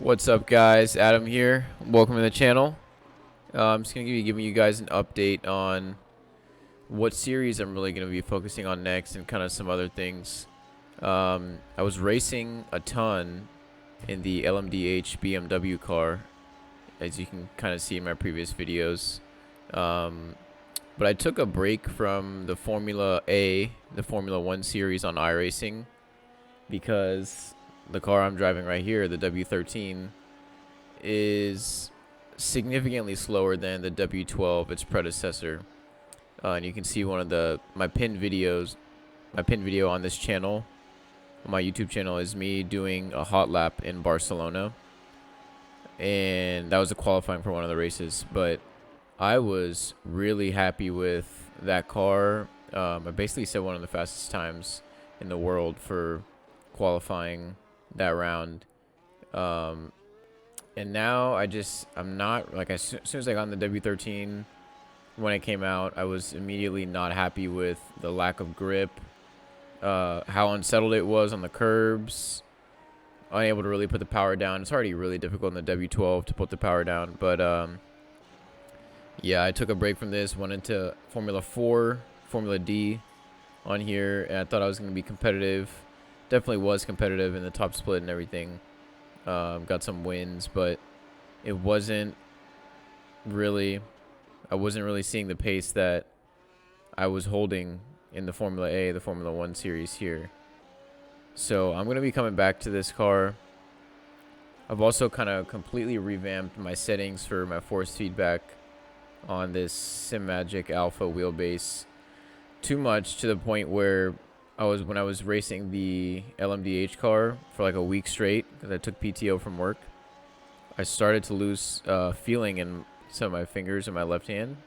What's up, guys? Adam here. Welcome to the channel. I'm just gonna give you guys an update on what series I'm really gonna be focusing on next, and kind of some other things. I was racing a ton in the LMDh BMW car, as you can kind of see in my previous videos. But I took a break from the Formula A, the Formula One series on iRacing, because the car I'm driving right here, the W13, is significantly slower than the W12, its predecessor. And you can see one of my pinned videos. My pinned video on this channel, on my YouTube channel, is me doing a hot lap in Barcelona, and that was a qualifying for one of the races. But I was really happy with that car. I basically set one of the fastest times in the world for qualifying that round. And now I'm not, like, as soon as I got on the W13 when it came out, I was immediately not happy with the lack of grip, how unsettled it was on the curbs, unable to really put the power down. It's already really difficult in the W12 to put the power down. But yeah, I took a break from this, went into Formula 4, Formula D on here, and I thought I was going to be competitive. Definitely was competitive in the top split and everything. Got some wins, but it wasn't really, I wasn't really seeing the pace that I was holding in the Formula A, the Formula One series here. So I'm going to be coming back to this car. I've also kind of completely revamped my settings for my force feedback on this SimMagic Alpha wheelbase. Too much, to the point where when I was racing the LMDh car for like a week straight, because I took PTO from work, I started to lose feeling in some of my fingers in my left hand.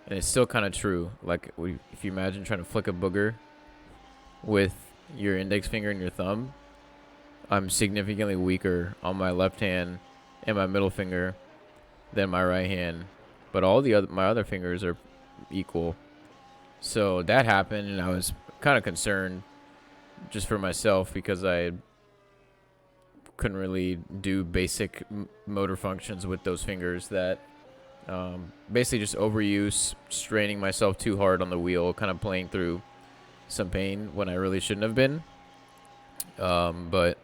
And it's still kind of true. Like, if you imagine trying to flick a booger with your index finger and your thumb, I'm significantly weaker on my left hand and my middle finger than my right hand. But my other fingers are equal. So that happened, and I was kind of concerned just for myself, because I couldn't really do basic motor functions with those fingers. That basically just overuse, straining myself too hard on the wheel, kind of playing through some pain when I really shouldn't have been. But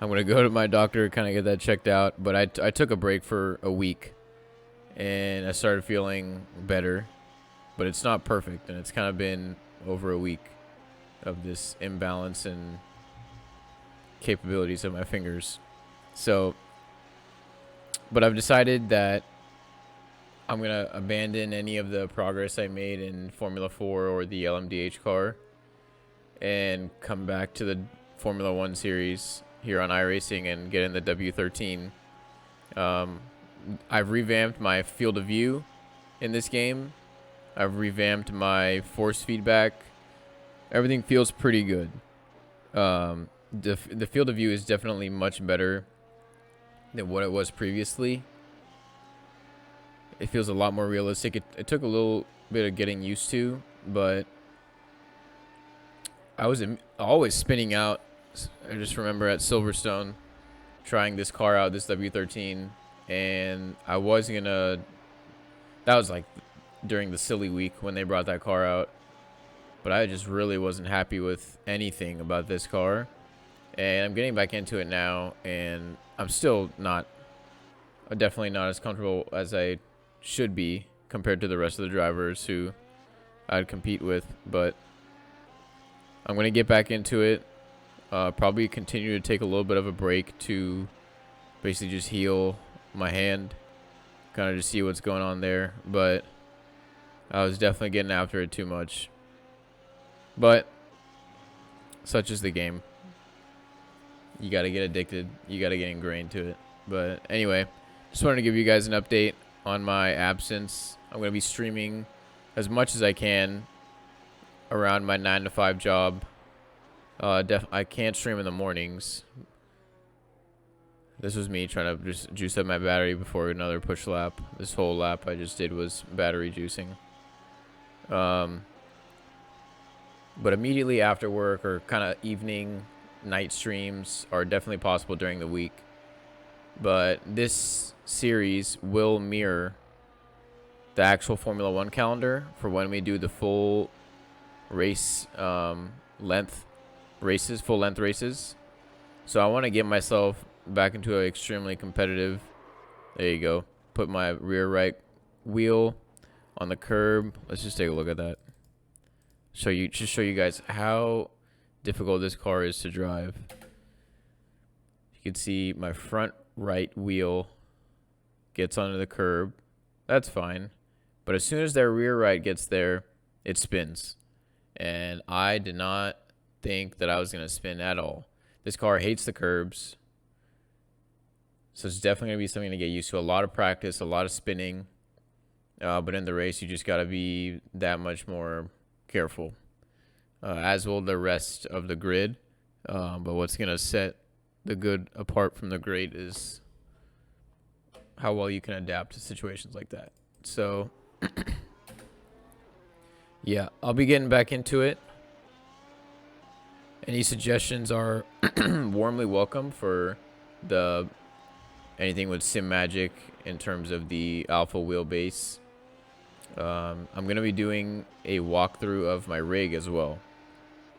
I'm going to go to my doctor, kind of get that checked out. But I took a break for a week, and I started feeling better. But it's not perfect, and it's kind of been over a week of this imbalance in capabilities of my fingers. So, but I've decided that I'm going to abandon any of the progress I made in Formula 4 or the LMDh car, and come back to the Formula 1 series here on iRacing and get in the W13. I've revamped my field of view in this game. I've revamped my force feedback. Everything feels pretty good. The field of view is definitely much better than what it was previously. It feels a lot more realistic. It took a little bit of getting used to, but I was always spinning out. I just remember at Silverstone trying this car out, this W13, and I was gonna. That was like during the silly week when they brought that car out. But I just really wasn't happy with anything about this car. And I'm getting back into it now, and I'm still definitely not as comfortable as I should be compared to the rest of the drivers who I'd compete with. But I'm going to get back into it. Probably continue to take a little bit of a break to basically just heal my hand, kind of just see what's going on there. But I was definitely getting after it too much. But such is the game. You got to get addicted. You got to get ingrained to it. But anyway, just wanted to give you guys an update on my absence. I'm going to be streaming as much as I can around my 9 to 5 job. I can't stream in the mornings. This was me trying to just juice up my battery before another push lap. This whole lap I just did was battery juicing. But immediately after work, or kind of evening, night streams are definitely possible during the week. but this series will mirror the actual Formula One calendar for when we do the full race length races, full length races. So I want to get myself back into an extremely competitive. There you go. Put my rear right wheel on the curb. Let's just take a look at that. Show you guys how difficult this car is to drive. You can see my front right wheel gets onto the curb. That's fine. But as soon as that rear right gets there, it spins. And I did not think that I was going to spin at all. This car hates the curbs. So it's definitely going to be something to get used to. A lot of practice, a lot of spinning. But in the race, you just got to be that much more careful. As will the rest of the grid. But what's going to set the good apart from the great is how well you can adapt to situations like that. So, yeah, I'll be getting back into it. Any suggestions are warmly welcome for anything with Sim Magic in terms of the alpha wheelbase. I'm going to be doing a walkthrough of my rig as well.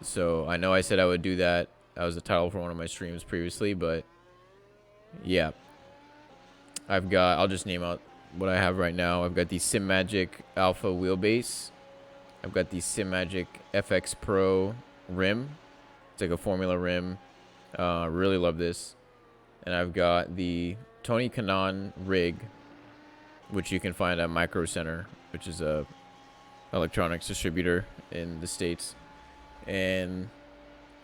So I know I said I would do that. That was the title for one of my streams previously, but yeah. I'll just name out what I have right now. I've got the Sim Magic alpha wheelbase. I've got the Sim Magic FX Pro rim. It's like a Formula rim. Really love this. And I've got the Tony Kanaan rig, which you can find at Micro Center, which is a electronics distributor in the States. And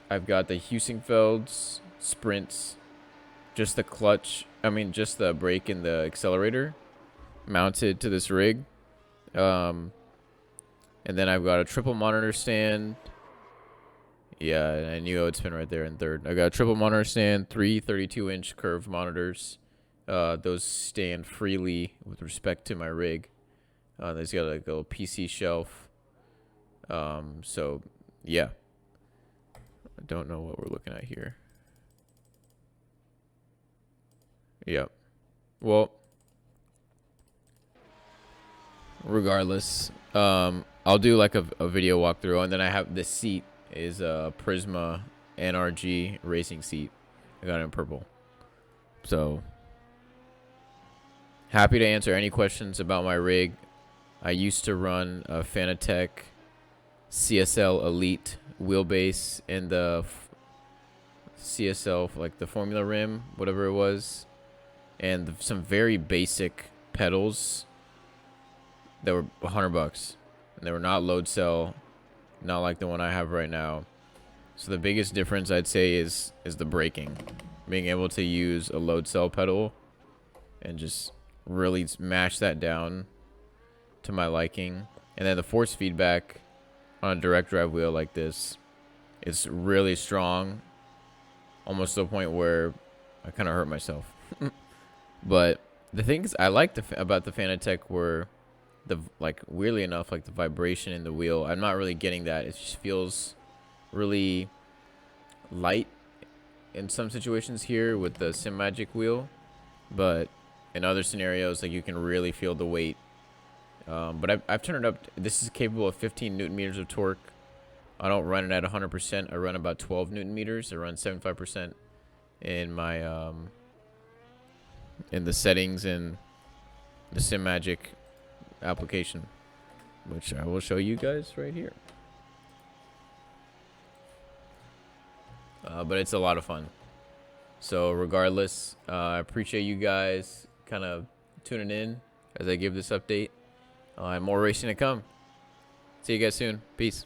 I've got the Heusinkfelds Sprints, just the clutch, just the brake and the accelerator mounted to this rig. And then I've got a triple monitor stand. Yeah, I knew I would spin right there in third. I got a triple monitor stand, 3 32-inch curved monitors. Those stand freely with respect to my rig. There's got like a little PC shelf. So, yeah. I don't know what we're looking at here. Yep. Well, regardless, I'll do like a video walkthrough, and then I have this seat is a Prisma NRG racing seat. I got it in purple. So happy to answer any questions about my rig. I used to run a Fanatec CSL Elite wheelbase in the CSL, like the Formula rim, whatever it was, and some very basic pedals that were $100, and they were not load cell, not like the one I have right now. So the biggest difference I'd say is the braking, being able to use a load cell pedal and just really smash that down to my liking. And then the force feedback on a direct drive wheel like this is really strong, almost to the point where I kind of hurt myself. But the things I liked about the Fanatec were weirdly enough, like the vibration in the wheel. I'm not really getting that. It just feels really light in some situations here with the Sim Magic wheel, but in other scenarios, like, you can really feel the weight. But I've turned it up. This is capable of 15 newton meters of torque. I don't run it at 100%. I run about 12 newton meters. I run 75% in my in the settings in the Sim Magic application, which I will show you guys right here. But it's a lot of fun. So regardless, I appreciate you guys kind of tuning in as I give this update. More racing to come. See you guys soon. Peace.